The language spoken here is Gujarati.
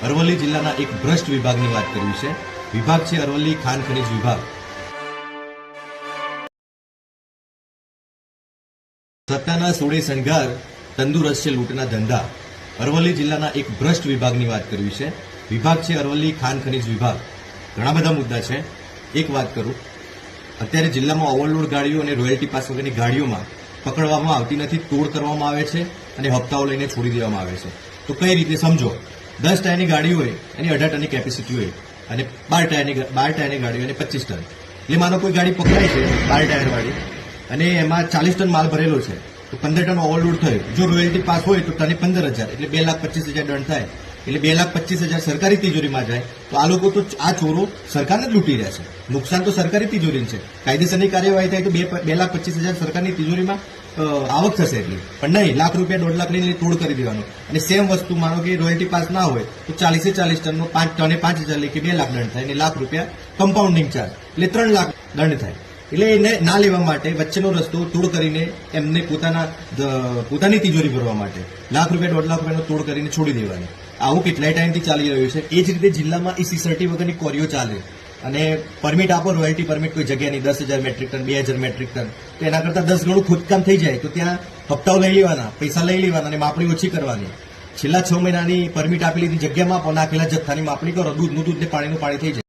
અરવલ્લી જિલ્લાના એક ભ્રષ્ટ વિભાગની વાત કરવી છે. વિભાગ છે અરવલ્લી ખાણ ખનીજ વિભાગ. સત્તાના સોળે શણગાર, તંદુરસ્ત છે લૂંટના ધંધા. અરવલ્લી જિલ્લાના એક ભ્રષ્ટ વિભાગની વાત કરવી છે. વિભાગ છે અરવલ્લી ખાણ ખનીજ વિભાગ. ઘણા બધા મુદ્દા છે. એક વાત કરું, અત્યારે જિલ્લામાં ઓવરલોડ ગાડીઓ અને રોયલ્ટી પાસ વગરની ગાડીઓમાં પકડવામાં આવતી નથી, તોડ કરવામાં આવે છે અને હપ્તાઓ લઈને છોડી દેવામાં આવે છે. તો કઈ રીતે સમજો, 10 ટાયરની ગાડી હોય એની 18 ટનની કેપેસિટી હોય અને 12 ટાયરની ગાડી હોય અને 25 ટન. એટલે માનો કોઈ ગાડી પકડાય છે 12 ટાયર વાળી અને એમાં 40 ટન માલ ભરેલો છે, તો 15 ટન ઓવરલોડ થયો. જો રોયલ્ટી પાસ હોય તો ટને 15,000 એટલે 2,25,000 દંડ થાય. એટલે 2,25,000 સરકારી તિજોરીમાં જાય. તો આ લોકો તો આ ચોરો સરકારને જ લૂંટી રહ્યા છે. નુકસાન તો સરકારી તિજોરી છે. કાયદેસરની કાર્યવાહી થાય તો 2,25,000 સરકારની તિજોરીમાં આવક થશે એટલી. પણ નહીં, લાખ રૂપિયા 1.5 લાખ લઈને તોડ કરી દેવાનું. અને સેમ વસ્તુ માનો કે રોયલ્ટી પાસ ના હોય તો 40 ટનનો 5,000 લે કે 2 લાખ દંડ થાય અને લાખ રૂપિયા કમ્પાઉન્ડિંગ ચાર્જ એટલે 3 લાખ દંડ થાય. એટલે એને ના લેવા માટે વચ્ચેનો રસ્તો તોડ કરીને એમને પોતાની તિજોરી ભરવા માટે લાખ રૂપિયા 1.5 લાખ રૂપિયાનો તોડ કરીને છોડી દેવાની. આવું કેટલાય ટાઈમથી ચાલી રહ્યું છે. એ જ રીતે જિલ્લામાં ઈ સીસર્ટી વગરની કોરીઓ ચાલે અને પરમિટ આપો, રોયલ્ટી પરમિટ કોઈ જગ્યાની 10,000 મેટ્રિક ટન, 2,000 મેટ્રિક ટન, તો એના કરતાં 10 ગણું ખોદકામ થઈ જાય. તો ત્યાં હપ્તાઓ લઈ લેવાના, પૈસા લઈ લેવાના અને માપણી ઓછી કરવાની. છેલ્લા 6 મહિનાની પરમિટ આપેલી જગ્યામાં નાખેલા જથ્થાની માપણી કરો, દૂધનું દૂધ ને પાણીનું પાણી થઈ જાય.